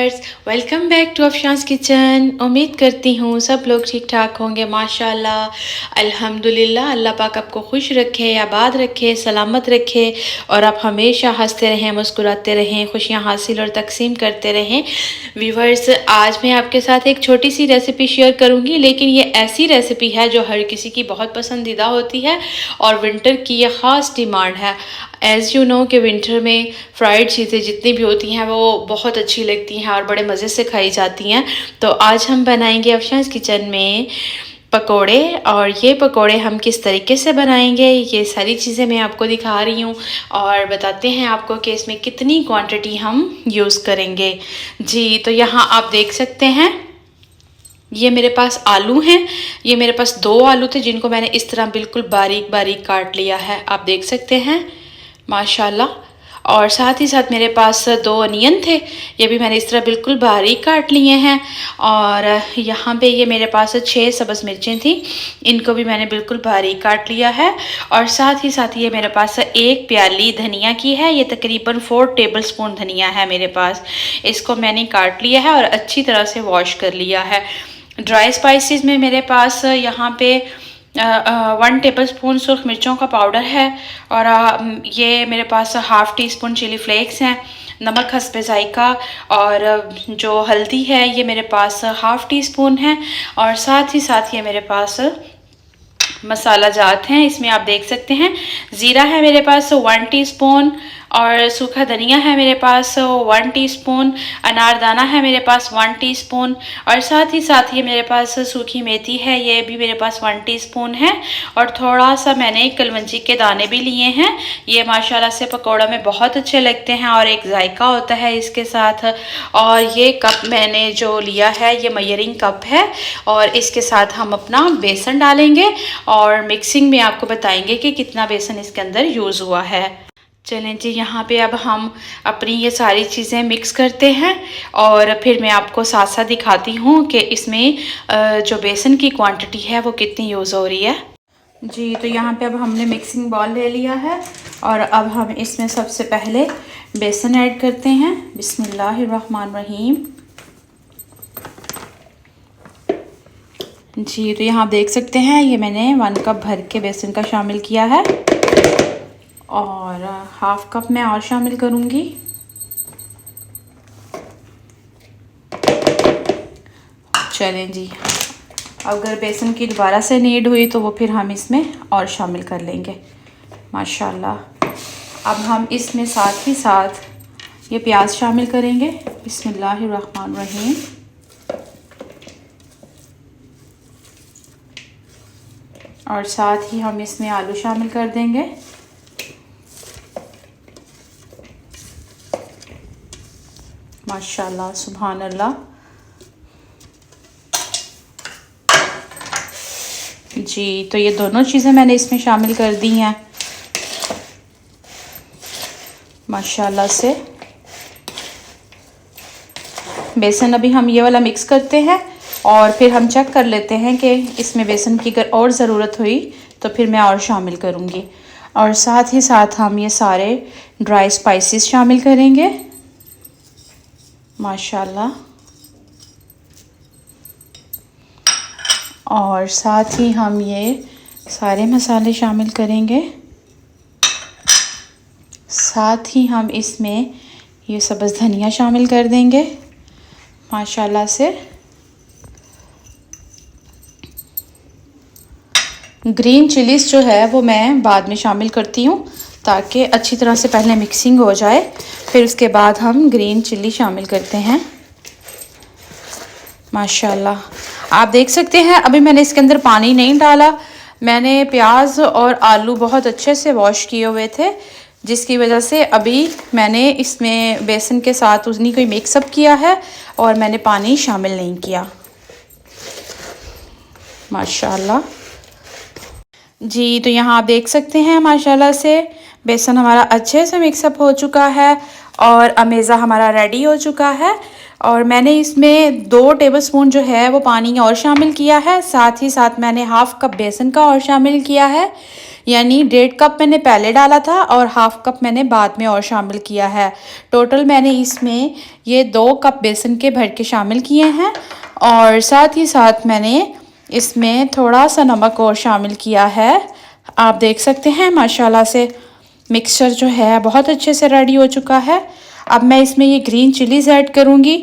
Viewers, welcome back to Afshan's kitchen. उम्मीद करती हूँ सब लोग ठीक ठाक होंगे। माशाल्लाह अल्हम्दुलिल्लाह। अल्लाह पाक आपको खुश रखे, आबाद रखे, सलामत रखे और आप हमेशा हंसते रहें, मुस्कुराते रहें, खुशियाँ हासिल और तकसीम करते रहें। व्यूवर्स, आज मैं आपके साथ एक छोटी सी रेसिपी शेयर करूँगी, लेकिन ये ऐसी रेसिपी है जो हर किसी की बहुत पसंदीदा होती है और विंटर की ये ख़ास डिमांड है। एज़ यू नो कि विंटर में फ्राइड चीज़ें जितनी भी होती हैं वो बहुत अच्छी लगती हैं और बड़े मज़े से खाई जाती हैं। तो आज हम बनाएंगे अफशांस किचन में पकोड़े, और ये पकोड़े हम किस तरीके से बनाएंगे ये सारी चीज़ें मैं आपको दिखा रही हूँ और बताते हैं आपको कि इसमें कितनी क्वांटिटी हम यूज़ करेंगे। जी, तो यहाँ आप देख सकते हैं ये मेरे पास आलू हैं। ये मेरे पास 2 आलू थे जिनको मैंने इस तरह बिल्कुल बारीक बारीक काट लिया है, आप देख सकते हैं माशाल्लाह। और साथ ही साथ मेरे पास 2 अनियन थे, ये भी मैंने इस तरह बिल्कुल बारीक काट लिए हैं। और यहाँ पे ये मेरे पास 6 सब्ज़ मिर्चें थी, इनको भी मैंने बिल्कुल बारीक काट लिया है। और साथ ही साथ ये मेरे पास 1 प्याली धनिया की है, ये तकरीबन 4 टेबलस्पून धनिया है मेरे पास। इसको मैंने काट लिया है और अच्छी तरह से वॉश कर लिया है। ड्राई स्पाइसेस में मेरे पास यहाँ पे 1 टेबलस्पून सुर्ख मिर्चों का पाउडर है और ये मेरे पास ½ टीस्पून चिली फ्लेक्स हैं, नमक हस्बे जायका, और जो हल्दी है ये मेरे पास ½ टीस्पून है। और साथ ही साथ ये मेरे पास मसाला जात हैं, इसमें आप देख सकते हैं ज़ीरा है मेरे पास 1 टीस्पून, और सूखा धनिया है मेरे पास 1 टीस्पून, अनारदाना है मेरे पास 1 टीस्पून, और साथ ही साथ ये मेरे पास सूखी मेथी है, ये भी मेरे पास 1 टीस्पून है। और थोड़ा सा मैंने कलवंजी के दाने भी लिए हैं, ये माशाल्लाह से पकौड़ा में बहुत अच्छे लगते हैं और एक जायका होता है इसके साथ। और ये कप मैंने जो लिया है ये मेजरिंग कप है, और इसके साथ हम अपना बेसन डालेंगे और मिक्सिंग में आपको बताएंगे कि कितना बेसन इसके अंदर यूज़ हुआ है। चलें जी, यहाँ पे अब हम अपनी ये सारी चीज़ें मिक्स करते हैं और फिर मैं आपको साथ साथ दिखाती हूँ कि इसमें जो बेसन की क्वांटिटी है वो कितनी यूज़ हो रही है। जी, तो यहाँ पे अब हमने मिक्सिंग बॉल ले लिया है और अब हम इसमें सबसे पहले बेसन ऐड करते हैं। बिस्मिल्लाहिर्रहमानिर्रहीम। जी, तो यहाँ आप देख सकते हैं ये मैंने 1 कप भर के बेसन का शामिल किया है और ½ कप मैं और शामिल करूँगी। चलें जी, अगर बेसन की दोबारा से नीड हुई तो वो फिर हम इसमें और शामिल कर लेंगे माशाल्लाह। अब हम इसमें साथ ही साथ ये प्याज शामिल करेंगे। बिस्मिल्लाहिर्रहमानिर्रहीम। और साथ ही हम इसमें आलू शामिल कर देंगे। माशाल्लाह, सुभान अल्लाह। जी, तो ये दोनों चीज़ें मैंने इसमें शामिल कर दी हैं माशाल्लाह से। बेसन अभी हम ये वाला मिक्स करते हैं और फिर हम चेक कर लेते हैं कि इसमें बेसन की अगर और ज़रूरत हुई तो फिर मैं और शामिल करूँगी। और साथ ही साथ हम ये सारे ड्राई स्पाइसेस शामिल करेंगे माशाल्लाह। और साथ ही हम ये सारे मसाले शामिल करेंगे। साथ ही हम इसमें ये सब्ज़ धनिया शामिल कर देंगे माशाल्लाह से। ग्रीन चिलीज़ जो है वो मैं बाद में शामिल करती हूँ ताकि अच्छी तरह से पहले मिक्सिंग हो जाए, फिर उसके बाद हम ग्रीन चिली शामिल करते हैं माशाल्लाह। आप देख सकते हैं अभी मैंने इसके अंदर पानी नहीं डाला, मैंने प्याज और आलू बहुत अच्छे से वॉश किए हुए थे, जिसकी वजह से अभी मैंने इसमें बेसन के साथ उतनी कोई मिक्सअप किया है और मैंने पानी शामिल नहीं किया माशाल्लाह। जी, तो यहाँ आप देख सकते हैं माशाल्लाह से बेसन हमारा अच्छे से मिक्सअप हो चुका है और अमेज़ा हमारा रेडी हो चुका है। और मैंने इसमें 2 टेबलस्पून जो है वो पानी और शामिल किया है, साथ ही साथ मैंने ½ कप बेसन का और शामिल किया है। यानी 1.5 कप मैंने पहले डाला था और हाफ़ कप मैंने बाद में और शामिल किया है। टोटल मैंने इसमें ये 2 कप बेसन के भर के शामिल किए हैं और साथ ही साथ मैंने इसमें थोड़ा सा नमक और शामिल किया है। आप देख सकते हैं माशाल्लाह से मिक्सचर जो है बहुत अच्छे से रेडी हो चुका है। अब मैं इसमें ये ग्रीन चिलीज़ ऐड करूँगी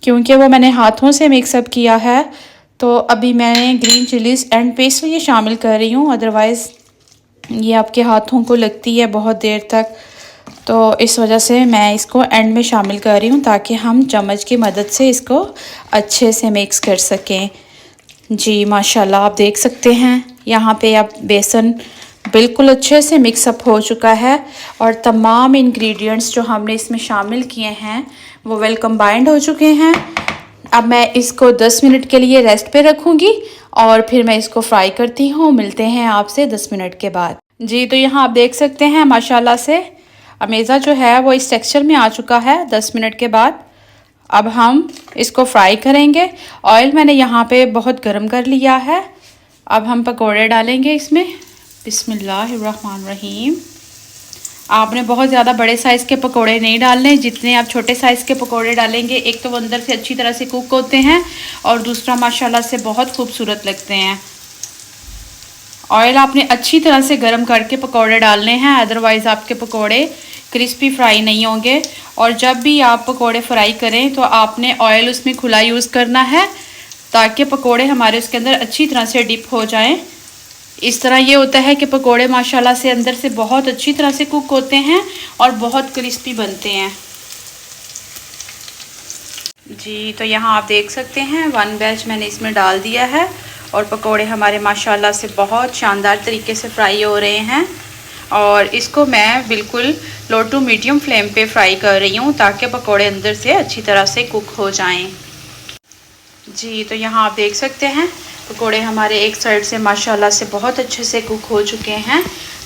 क्योंकि वो मैंने हाथों से मिक्सअप किया है, तो अभी मैं ग्रीन चिलीज़ एंड पे इसलिए शामिल कर रही हूँ, अदरवाइज़ ये आपके हाथों को लगती है बहुत देर तक, तो इस वजह से मैं इसको एंड में शामिल कर रही हूँ ताकि हम चम्मच की मदद से इसको अच्छे से मिक्स कर सकें। जी माशाल्लाह आप देख सकते हैं यहाँ पे अब बेसन बिल्कुल अच्छे से मिक्सअप हो चुका है और तमाम इंग्रेडिएंट्स जो हमने इसमें शामिल किए हैं वो वेल कंबाइंड हो चुके हैं। अब मैं इसको 10 मिनट के लिए रेस्ट पे रखूँगी और फिर मैं इसको फ्राई करती हूँ। मिलते हैं आपसे 10 मिनट के बाद। जी तो यहाँ आप देख सकते हैं माशाल्लाह से अमेज़ा जो है वो इस टेक्सचर में आ चुका है 10 मिनट के बाद। अब हम इसको फ्राई करेंगे। ऑयल मैंने यहाँ पे बहुत गर्म कर लिया है। अब हम पकोड़े डालेंगे इसमें। बिस्मिल्लाहिर्रहमानिर्रहीम। आपने बहुत ज़्यादा बड़े साइज़ के पकोड़े नहीं डालने, जितने आप छोटे साइज़ के पकोड़े डालेंगे एक तो वो अंदर से अच्छी तरह से कुक होते हैं और दूसरा माशाल्लाह से बहुत खूबसूरत लगते हैं। ऑयल आपने अच्छी तरह से गर्म करके पकोड़े डालने हैं, अदरवाइज़ आपके पकोड़े क्रिस्पी फ्राई नहीं होंगे। और जब भी आप पकोड़े फ्राई करें तो आपने ऑयल उसमें खुला यूज़ करना है ताकि पकोड़े हमारे उसके अंदर अच्छी तरह से डिप हो जाएं। इस तरह ये होता है कि पकोड़े माशाल्लाह से अंदर से बहुत अच्छी तरह से कुक होते हैं और बहुत क्रिस्पी बनते हैं। जी तो यहाँ आप देख सकते हैं 1 बैच मैंने इसमें डाल दिया है और पकोड़े हमारे माशाल्लाह से बहुत शानदार तरीके से फ्राई हो रहे हैं। और इसको मैं बिल्कुल लो टू मीडियम फ्लेम पे फ्राई कर रही हूँ ताकि पकोड़े अंदर से अच्छी तरह से कुक हो जाएं। जी तो यहाँ आप देख सकते हैं पकोड़े हमारे एक साइड से माशाल्लाह से बहुत अच्छे से कुक हो चुके हैं।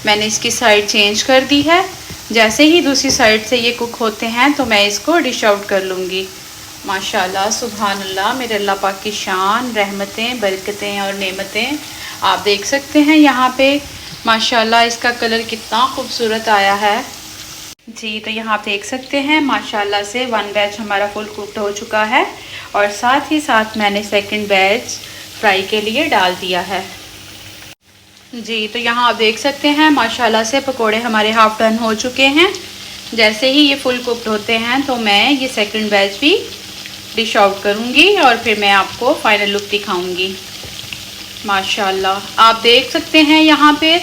मैंने इसकी साइड चेंज कर दी है। जैसे ही दूसरी साइड से ये कुक होते हैं तो मैं इसको डिश आउट कर लूँगी। माशाल्लाह सुभान अल्लाह, मेरे अल्लाह पाक की शान, रहमतें, बरकतें और नेमतें। आप देख सकते हैं यहाँ पे माशाल्लाह इसका कलर कितना खूबसूरत आया है। जी तो यहाँ आप देख सकते हैं माशाल्लाह से 1 बैच हमारा फुल कुकड हो चुका है और साथ ही साथ मैंने सेकंड बैच फ्राई के लिए डाल दिया है। जी तो यहाँ आप देख सकते हैं माशाल्लाह से पकोड़े हमारे हाफ डन हो चुके हैं। जैसे ही ये फुल कुकड होते हैं तो मैं ये सेकंड बैच भी डिश आउट करूँगी और फिर मैं आपको फाइनल लुक दिखाऊँगी। माशाल्लाह आप देख सकते हैं यहाँ पे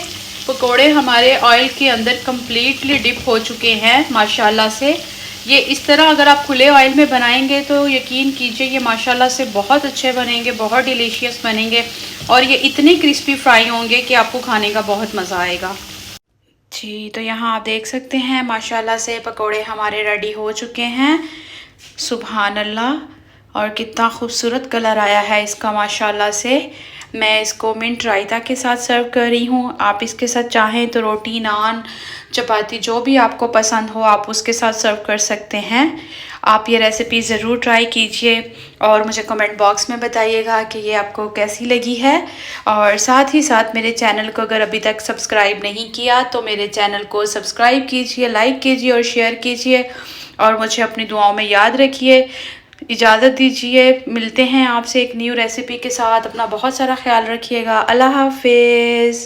पकोड़े हमारे ऑयल के अंदर कम्प्लीटली डिप हो चुके हैं माशाल्लाह से। ये इस तरह अगर आप खुले ऑयल में बनाएंगे तो यकीन कीजिए ये माशाल्लाह से बहुत अच्छे बनेंगे, बहुत डिलीशियस बनेंगे और ये इतने क्रिस्पी फ्राई होंगे कि आपको खाने का बहुत मज़ा आएगा। जी तो यहाँ आप देख सकते हैं माशाल्लाह से पकोड़े हमारे रेडी हो चुके हैं। सुभान अल्लाह, और कितना खूबसूरत कलर आया है इसका माशाल्लाह से। मैं इसको मिंट रायता के साथ सर्व कर रही हूँ। आप इसके साथ चाहें तो रोटी, नान, चपाती जो भी आपको पसंद हो आप उसके साथ सर्व कर सकते हैं। आप ये रेसिपी ज़रूर ट्राई कीजिए और मुझे कमेंट बॉक्स में बताइएगा कि ये आपको कैसी लगी है। और साथ ही साथ मेरे चैनल को अगर अभी तक सब्सक्राइब नहीं किया तो मेरे चैनल को सब्सक्राइब कीजिए, लाइक कीजिए और शेयर कीजिए और मुझे अपनी दुआओं में याद रखिए। इजाज़त दीजिए, मिलते हैं आपसे एक न्यू रेसिपी के साथ। अपना बहुत सारा ख्याल रखिएगा। अल्लाह हाफिज़।